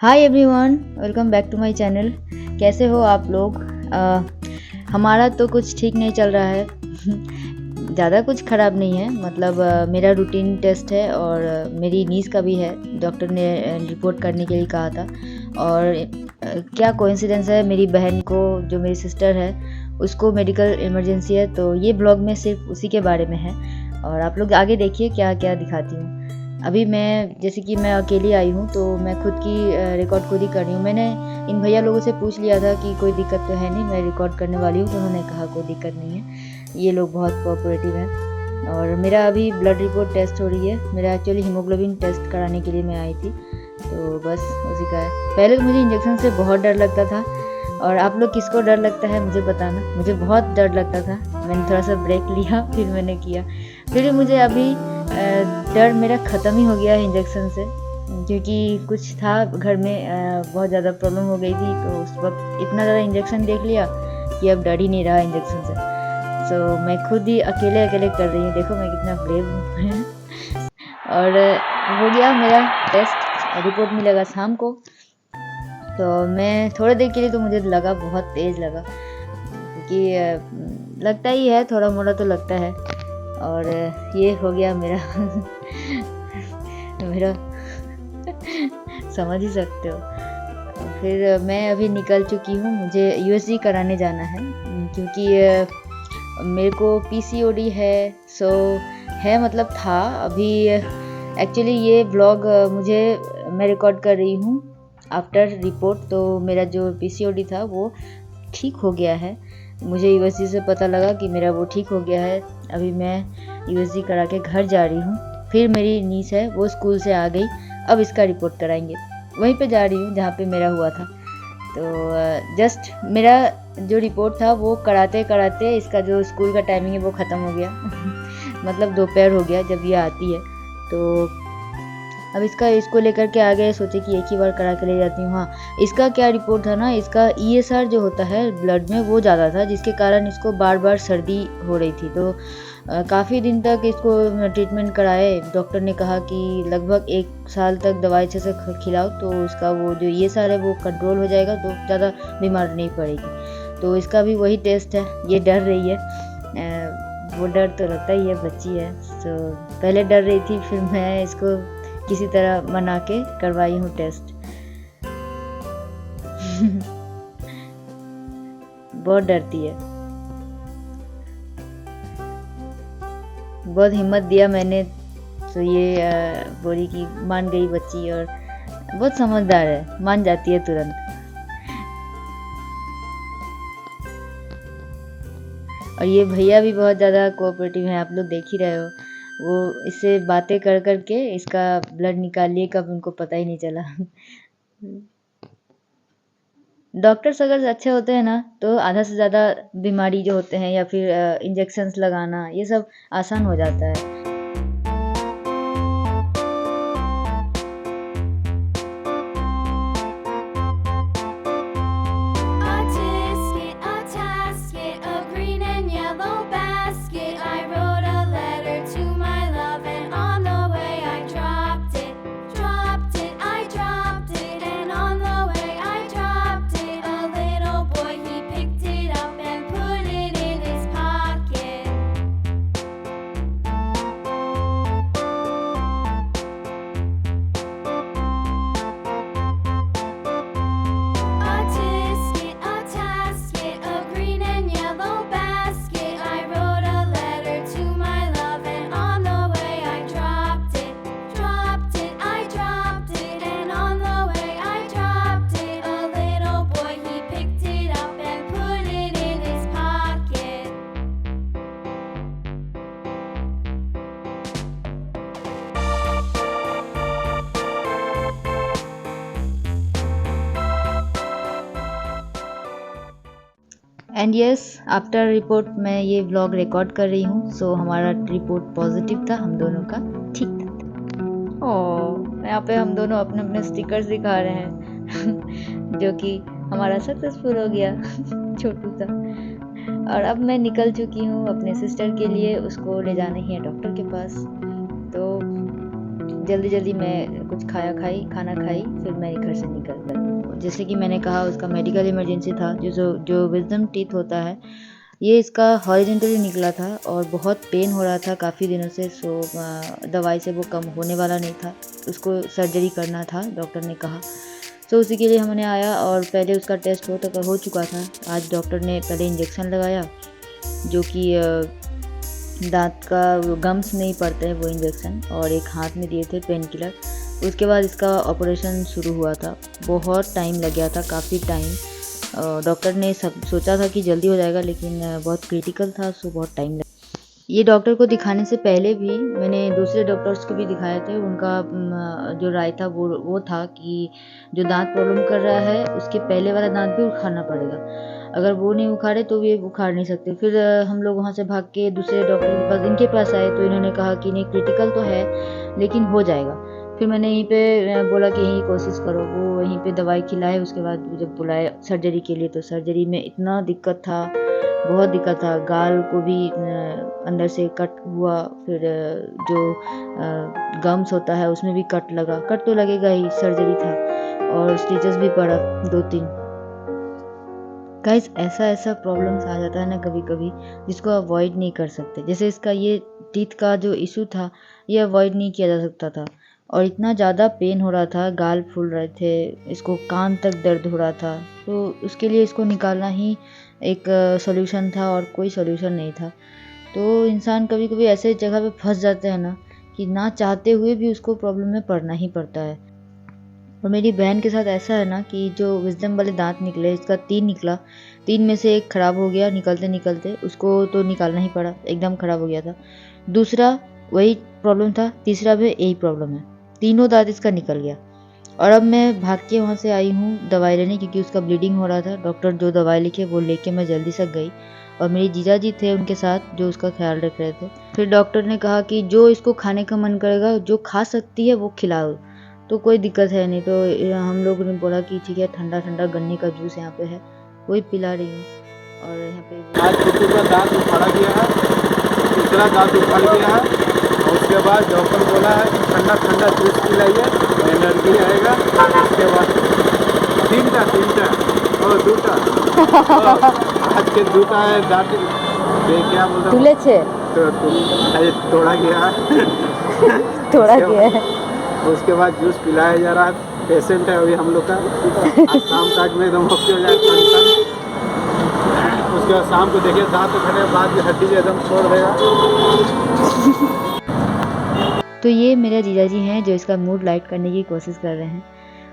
Hi everyone, welcome back to my channel. कैसे हो आप लोग? हमारा तो कुछ ठीक नहीं चल रहा है। ज़्यादा कुछ ख़राब नहीं है, मतलब मेरा रूटीन टेस्ट है और मेरी नीज़ का भी है। डॉक्टर ने रिपोर्ट करने के लिए कहा था। और क्या कोइंसिडेंस है, मेरी बहन को, जो मेरी सिस्टर है, उसको मेडिकल इमरजेंसी है। तो ये ब्लॉग में सिर्फ उसी के बारे में है और आप लोग आगे देखिए क्या क्या दिखाती हूँ। अभी जैसे कि मैं अकेली आई हूँ तो मैं खुद की रिकॉर्ड खुद ही कर रही हूँ। मैंने इन भैया लोगों से पूछ लिया था कि कोई दिक्कत तो है नहीं, मैं रिकॉर्ड करने वाली हूँ, तो उन्होंने कहा कोई दिक्कत नहीं है। ये लोग बहुत कोऑपरेटिव हैं। और मेरा अभी ब्लड रिपोर्ट टेस्ट हो रही है। मेरा एक्चुअली हीमोग्लोबिन टेस्ट कराने के लिए मैं आई थी, तो बस उसी का है। पहले तो मुझे इंजेक्शन से बहुत डर लगता था, और आप लोग किसको डर लगता है मुझे बताना। मुझे बहुत डर लगता था, मैंने थोड़ा सा ब्रेक लिया फिर मैंने किया। फिर मुझे अभी डर मेरा ख़त्म ही हो गया है इंजेक्शन से, क्योंकि कुछ था घर में, बहुत ज़्यादा प्रॉब्लम हो गई थी। तो उस वक्त इतना ज़्यादा इंजेक्शन देख लिया कि अब डर ही नहीं रहा इंजेक्शन से। सो मैं खुद ही अकेले अकेले कर रही हूँ। देखो मैं कितना ब्रेव हूँ। और हो गया मेरा टेस्ट, रिपोर्ट मिलेगा शाम को। तो मैं थोड़ी देर के लिए तो मुझे लगा, बहुत तेज़ लगा, क्योंकि लगता ही है, थोड़ा मोड़ा तो लगता है। और ये हो गया मेरा मेरा समझ ही सकते हो। फिर मैं अभी निकल चुकी हूँ, मुझे यूएसजी कराने जाना है, क्योंकि मेरे को पीसीओडी है। सो है, मतलब था अभी। एक्चुअली ये व्लॉग मैं रिकॉर्ड कर रही हूँ आफ्टर रिपोर्ट। तो मेरा जो पीसीओडी था वो ठीक हो गया है। मुझे यूएसजी से पता लगा कि मेरा वो ठीक हो गया है। अभी मैं यूएसजी करा के घर जा रही हूँ। फिर मेरी नीस है, वो स्कूल से आ गई, अब इसका रिपोर्ट कराएंगे। वहीं पे जा रही हूँ जहाँ पे मेरा हुआ था। तो जस्ट मेरा जो रिपोर्ट था वो कराते कराते इसका जो स्कूल का टाइमिंग है वो ख़त्म हो गया। मतलब दोपहर हो गया जब ये आती है। तो अब इसको लेकर के आ गए, सोचे कि एक ही बार करा के ले जाती हूँ। हाँ, इसका क्या रिपोर्ट था ना, इसका ESR जो होता है ब्लड में वो ज़्यादा था, जिसके कारण इसको बार बार सर्दी हो रही थी। तो काफ़ी दिन तक इसको ट्रीटमेंट कराए। डॉक्टर ने कहा कि लगभग 1 साल तक दवाई अच्छे से खिलाओ तो उसका वो जो ESR है वो कंट्रोल हो जाएगा, तो ज़्यादा बीमार नहीं पड़ेगी। तो इसका भी वही टेस्ट है। ये डर रही है, वो डर तो लगता ही है, बच्ची है। तो पहले डर रही थी, फिर मैं इसको किसी तरह मना के करवाई हूँ टेस्ट। बहुत डरती है। बहुत हिम्मत दिया मैंने, तो ये बोली कि मान गई बच्ची, और बहुत समझदार है, मान जाती है तुरंत। और ये भैया भी बहुत ज़्यादा कोऑपरेटिव हैं, आप लोग देख ही रहे हो। वो इससे बातें कर कर के इसका ब्लड निकाल लिए, कब उनको पता ही नहीं चला। डॉक्टर्स अगर अच्छे होते हैं ना, तो आधा से ज़्यादा बीमारी जो होते हैं या फिर इंजेक्शंस लगाना, ये सब आसान हो जाता है। A tisket, a tasket, a green and yellow basket. I wrote a letter to my love, and on the way I dropped it, I dropped it, and on the way I dropped it. A little boy, he picked it up and put it in his pocket. A tisket, a tasket, a green and yellow basket. I wrote a letter to my love, and on the way I dropped it, I dropped it, and on the way I dropped it. A little boy, he picked it up and put it in his pocket. And yes, after report मैं ये vlog record कर रही हूँ। सो हमारा report positive था, हम दोनों का ठीक था। ओह, यहाँ पे हम दोनों अपने अपने स्टिकर्स दिखा रहे हैं। जो कि हमारा सक्सेसफुल हो गया। छोटू सा। और अब मैं निकल चुकी हूँ अपने सिस्टर के लिए, उसको ले जाना ही है डॉक्टर के पास। तो जल्दी जल्दी मैं कुछ खाना खाई, फिर मैं घर से निकल गई। जैसे कि मैंने कहा, उसका मेडिकल इमरजेंसी था। जो विजडम टीथ होता है, ये इसका हॉरिजेंटली निकला था और बहुत पेन हो रहा था काफ़ी दिनों से। सो दवाई से वो कम होने वाला नहीं था, उसको सर्जरी करना था, डॉक्टर ने कहा। तो उसी के लिए हमने आया और पहले उसका टेस्ट हो चुका था। आज डॉक्टर ने पहले इंजेक्शन लगाया, जो कि दांत का गम्स नहीं पड़ते हैं वो इंजेक्शन, और एक हाथ में दिए थे पेन किलर। उसके बाद इसका ऑपरेशन शुरू हुआ था। बहुत टाइम लग गया था, काफ़ी टाइम। डॉक्टर ने सब सोचा था कि जल्दी हो जाएगा, लेकिन बहुत क्रिटिकल था, सो बहुत टाइम लगा। ये डॉक्टर को दिखाने से पहले भी मैंने दूसरे डॉक्टर्स को भी दिखाए थे। उनका जो राय था वो था कि जो दांत प्रॉब्लम कर रहा है, उसके पहले वाला दांत भी उखाड़ना पड़ेगा। अगर वो नहीं उखाड़े तो ये उखाड़ नहीं सकते। फिर हम लोग वहाँ से भाग के दूसरे डॉक्टर के पास, इनके पास आए, तो इन्होंने कहा कि नहीं, क्रिटिकल तो है लेकिन हो जाएगा। फिर मैंने यहीं पे बोला कि यहीं कोशिश करो। वो वहीं पे दवाई खिलाए। उसके बाद जब बुलाए सर्जरी के लिए, तो सर्जरी में इतना दिक्कत था, बहुत दिक्कत था। गाल को भी अंदर से कट हुआ, फिर जो गम्स होता है उसमें भी कट लगा। कट तो लगेगा ही, सर्जरी था, और स्टिचेस भी पड़ा 2-3। गाइस, ऐसा प्रॉब्लम्स आ जाता है ना कभी कभी, जिसको अवॉइड नहीं कर सकते। जैसे इसका ये टीथ का जो इशू था, ये अवॉइड नहीं किया जा सकता था, और इतना ज़्यादा पेन हो रहा था, गाल फूल रहे थे, इसको कान तक दर्द हो रहा था। तो उसके लिए इसको निकालना ही एक सॉल्यूशन था, और कोई सॉल्यूशन नहीं था। तो इंसान कभी कभी ऐसे जगह पे फंस जाते हैं ना, कि ना चाहते हुए भी उसको प्रॉब्लम में पड़ना ही पड़ता है। और मेरी बहन के साथ ऐसा है ना, कि जो विजडम वाले दांत निकले, इसका 3 निकला, 3 में से एक खराब हो गया निकलते निकलते, उसको तो निकालना ही पड़ा, एकदम खराब हो गया था। दूसरा वही प्रॉब्लम था, तीसरा भी यही प्रॉब्लम है, तीनों दांत इसका निकल गया। और अब मैं भाग के वहाँ से आई हूँ दवाई लेने, क्योंकि उसका ब्लीडिंग हो रहा था। डॉक्टर जो दवाई लिखे वो लेके मैं जल्दी से गई, और मेरे जीजा जी थे उनके साथ, जो उसका ख्याल रख रहे थे। फिर डॉक्टर ने कहा कि जो इसको खाने का मन करेगा, जो खा सकती है वो खिलाओ, तो कोई दिक्कत है नहीं। तो हम लोग ने बोला कि ठीक है, ठंडा ठंडा गन्ने का जूस यहाँ पे है, वही पिला रही हूँ। और यहाँ पे आज कुत्ते का दांत उखाड़ा गया है, तीसरा दांत उखाड़ गया है, और उसके बाद डॉक्टर बोला है कि ठंडा ठंडा जूस पिलाइए, एनर्जी आएगा। उसके बाद तीनटा और दूटा आज के दूटा है दांत, क्या बोलता तुले छे तोड़ा गया है थोड़ा गया है। उसके बाद जूस पिलाया जा रहा है। पेशेंट है अभी हम लोग का, आज शाम तक में एकदम ओके हो जाए। उसके बाद शाम को देखिए दांत उखड़ने के बाद हड्डी एकदम छोड़ देगा। तो ये मेरे जीजा जी हैं, जो इसका मूड लाइट करने की कोशिश कर रहे हैं।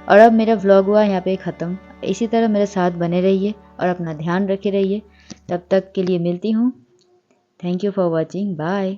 और अब मेरा व्लॉग हुआ यहाँ पे ख़त्म। इसी तरह मेरे साथ बने रहिए और अपना ध्यान रखे रहिए। तब तक के लिए मिलती हूँ। Thank you for watching, bye.